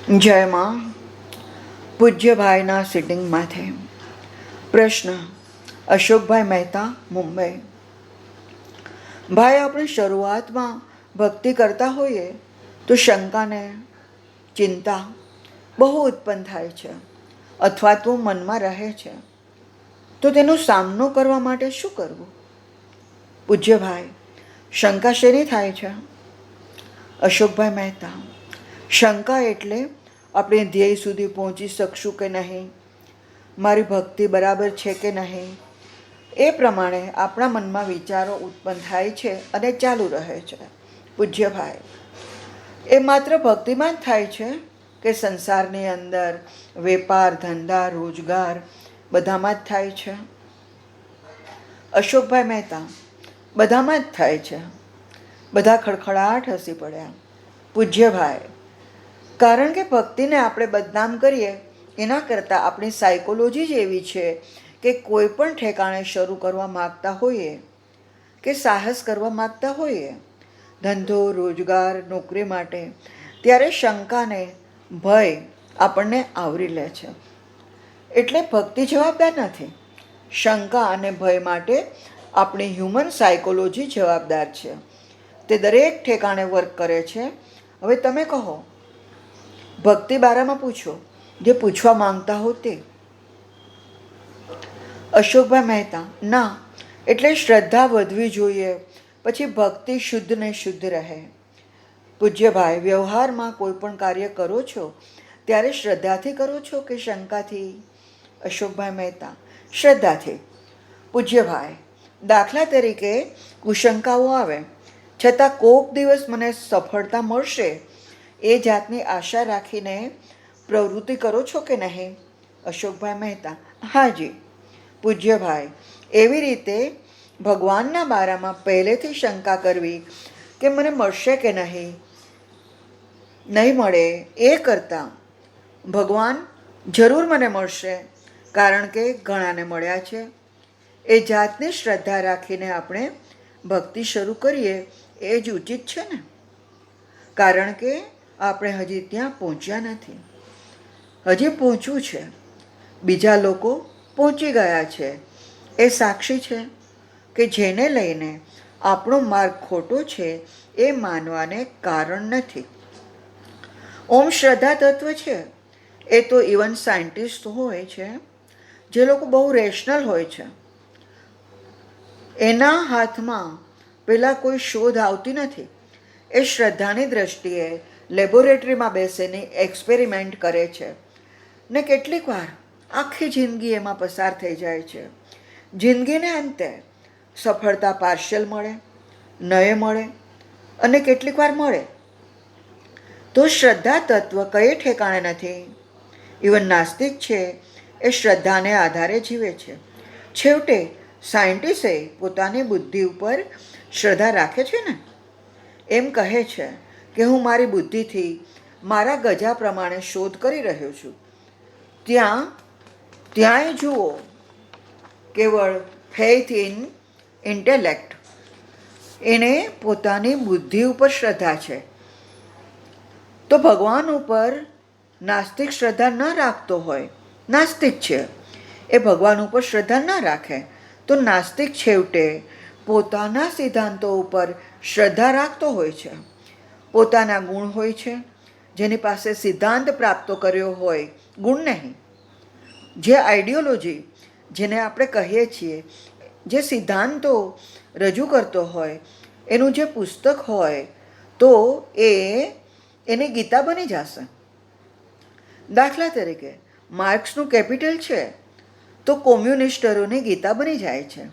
જય માં. પૂજ્યભાઈના સિટિંગમાંથી પ્રશ્ન. અશોકભાઈ મહેતા, મુંબઈ. ભાઈ, આપણે શરૂઆતમાં ભક્તિ કરતા હોઈએ તો શંકાને ચિંતા બહુ ઉત્પન્ન થાય છે અથવા તો મનમાં રહે છે, તો તેનો સામનો કરવા માટે શું કરવું? પૂજ્યભાઈ, શંકા શેની થાય છે? અશોકભાઈ મહેતા, શંકા એટલે આપણે ધ્યેય સુધી પહોંચી શકશું કે નહીં, મારી ભક્તિ બરાબર છે કે નહીં, એ પ્રમાણે આપણા મનમાં વિચારો ઉત્પન્ન થાય છે અને ચાલુ રહે છે. પૂજ્યભાઈ, એ માત્ર ભક્તિમાં જ થાય છે કે સંસારની અંદર વેપાર ધંધા રોજગાર બધામાં જ થાય છે? અશોકભાઈ મહેતા, બધામાં જ થાય છે. બધા ખડખડાટ હસી પડ્યા. પૂજ્યભાઈ, કારણ કે ભક્તિને આપણે બદનામ કરીએ એના કરતાં આપણી સાયકોલોજી જ એવી છે કે કોઈ પણ ઠેકાણે શરૂ કરવા માગતા હોઈએ કે સાહસ કરવા માગતા હોઈએ, ધંધો રોજગાર નોકરી માટે, ત્યારે શંકાને ભય આપણને આવરી લે છે. એટલે ભક્તિ જવાબદાર નથી, શંકા અને ભય માટે આપણી હ્યુમન સાયકોલોજી જવાબદાર છે. તે દરેક ઠેકાણે વર્ક કરે છે. હવે તમે કહો, ભક્તિ બારામાં પૂછો, જે પૂછવા માંગતા હો તે. અશોકભાઈ મહેતા, ના, એટલે શ્રદ્ધા વધવી જોઈએ, પછી ભક્તિ શુદ્ધ ને શુદ્ધ રહે. પૂજ્યભાઈ, વ્યવહારમાં કોઈ પણ કાર્ય કરો છો ત્યારે શ્રદ્ધાથી કરો છો કે શંકાથી? અશોકભાઈ મહેતા, શ્રદ્ધાથી. પૂજ્યભાઈ, દાખલા તરીકે કુશંકાઓ આવે છતાં કોક દિવસ મને સફળતા મળશે એ જાતની આશા રાખીને પ્રવૃત્તિ કરો છો કે નહીં? અશોકભાઈ મહેતા, હાજી. પૂજ્યભાઈ, એવી રીતે ભગવાનના બારામાં પહેલેથી શંકા કરવી કે મને મળશે કે નહીં મળે, એ કરતાં ભગવાન જરૂર મને મળશે કારણ કે ઘણાને મળ્યા છે, એ જાતની શ્રદ્ધા રાખીને આપણે ભક્તિ શરૂ કરીએ એ જ ઉચિત છે ને? કારણ કે આપણે હજી ત્યાં પહોંચ્યા નથી, હજી પહોંચવું છે. બીજા લોકો પહોંચી ગયા છે, એ સાક્ષી છે કે જેને લઈને આપણો માર્ગ ખોટો છે એ માનવાને કારણ નથી. ઓમ શ્રદ્ધા તત્વ છે એ તો ઇવન સાયન્ટિસ્ટ હોય છે, જે લોકો બહુ રેશનલ હોય છે, એના હાથમાં પેલા કોઈ શોધ આવતી નથી. એ શ્રદ્ધાની દ્રષ્ટિએ લેબોરેટરીમાં બેસીને એક્સપેરિમેન્ટ કરે છે ને કેટલીક વાર આખી જિંદગી એમાં પસાર થઈ જાય છે. જિંદગીને અંતે સફળતા પાર્શિયલ મળે, નયે મળે અને કેટલીક વાર મળે. તો શ્રદ્ધા તત્વ કઈ ઠેકાણે નથી. ઇવન નાસ્તિક છે એ શ્રદ્ધાને આધારે જીવે છે. છેવટે સાયન્ટિસ્ટે પોતાની બુદ્ધિ ઉપર શ્રદ્ધા રાખે છે ને, એમ કહે છે કે હું મારી બુદ્ધિથી મારા ગજા પ્રમાણે શોધ કરી રહ્યો છું. ત્યાંય જુઓ, કેવળ ફેઇથ ઇન ઇન્ટેલેક્ટ, એને પોતાની બુદ્ધિ ઉપર શ્રદ્ધા છે. તો ભગવાન ઉપર નાસ્તિક શ્રદ્ધા ન રાખતો હોય, નાસ્તિક છે એ ભગવાન ઉપર શ્રદ્ધા ન રાખે, તો નાસ્તિક છેવટે પોતાના સિદ્ધાંતો ઉપર શ્રદ્ધા રાખતો હોય છે. પોતાના ગુણ હોય છે, જેની પાસે સિદ્ધાંત પ્રાપ્ત કર્યો હોય, ગુણ નહીં. જે આઈડિયોલોજી, જેને આપણે કહીએ છીએ, જે સિદ્ધાંતો રજૂ કરતો હોય, એનું જે પુસ્તક હોય, તો એની ગીતા બની જશે. દાખલા તરીકે માર્ક્સનું કેપિટલ છે તો કોમ્યુનિસ્ટરોની ગીતા બની જાય છે.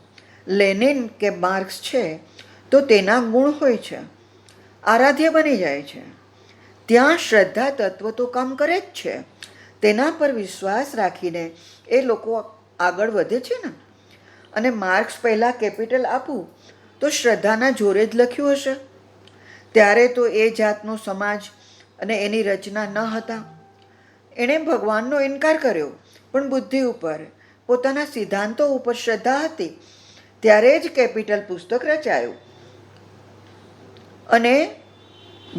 લેનિન કે માર્ક્સ છે તો તેના ગુણ હોય છે, આરાધ્ય બની જાય છે. ત્યાં શ્રદ્ધા તત્વ તો કામ કરે જ છે, તેના પર વિશ્વાસ રાખીને એ લોકો આગળ વધે છે ને. અને માર્ક્સ પહેલાં કેપિટલ આપું તો શ્રદ્ધાના જોરે જ લખ્યું હશે. ત્યારે તો એ જાતનો સમાજ અને એની રચના ન હતા. એણે ભગવાનનો ઇનકાર કર્યો, પણ બુદ્ધિ ઉપર, પોતાના સિદ્ધાંતો ઉપર શ્રદ્ધા હતી, ત્યારે જ કેપિટલ પુસ્તક રચાયું. અને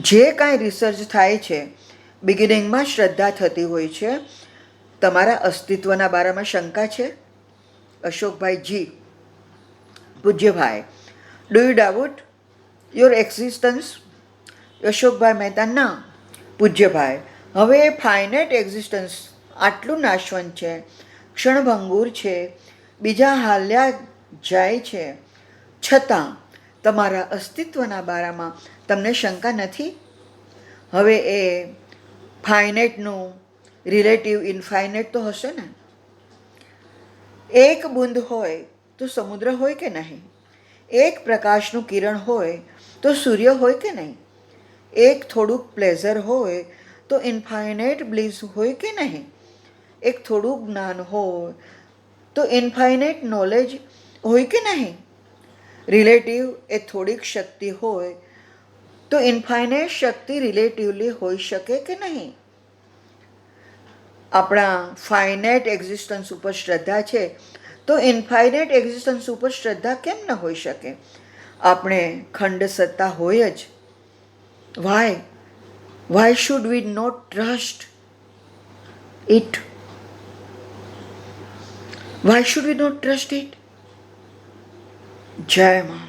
જે કાંઈ રિસર્ચ થાય છે બિગિનિંગમાં શ્રદ્ધા થતી હોય છે. તમારા અસ્તિત્વના બારામાં શંકા છે? Ashokbhai ji. Pujyabhai, do you doubt your existence? Ashokbhai Mehta, ના. પૂજ્યભાઈ, હવે ફાઇનાઇટ એક્ઝિસ્ટન્સ આટલું નાશવંત છે, ક્ષણભંગુર છે, બીજા હાલ્યા જાય છે, છતાં તમારા અસ્તિત્વના બારામાં તમને શંકા નથી? હવે એ ફાઇનાઇટનું રિલેટિવ ઇનફાઇનાઇટ તો હશે ને? એક બુંદ હોય તો સમુદ્ર હોય કે નહીં? એક પ્રકાશનું કિરણ હોય તો સૂર્ય હોય કે નહીં? એક થોડુંક પ્લેઝર હોય તો ઇન્ફાઇનાઇટ બ્લિસ હોય કે નહીં? એક થોડું જ્ઞાન હોય તો ઇન્ફાઇનાઇટ નોલેજ હોય કે નહીં? રિલેટિવ એ થોડીક શક્તિ હોય તો ઇન્ફાઇનાઇટ શક્તિ રિલેટિવલી હોઈ શકે કે નહીં? આપણા ફાઇનાઇટ એક્ઝિસ્ટન્સ ઉપર શ્રદ્ધા છે તો ઇન્ફાઇનાઇટ એક્ઝિસ્ટન્સ ઉપર શ્રદ્ધા કેમ ન હોઈ શકે? આપણે ખંડ સત્તા હોય જ. Why should we not trust it? Why should we not trust it? જય મા.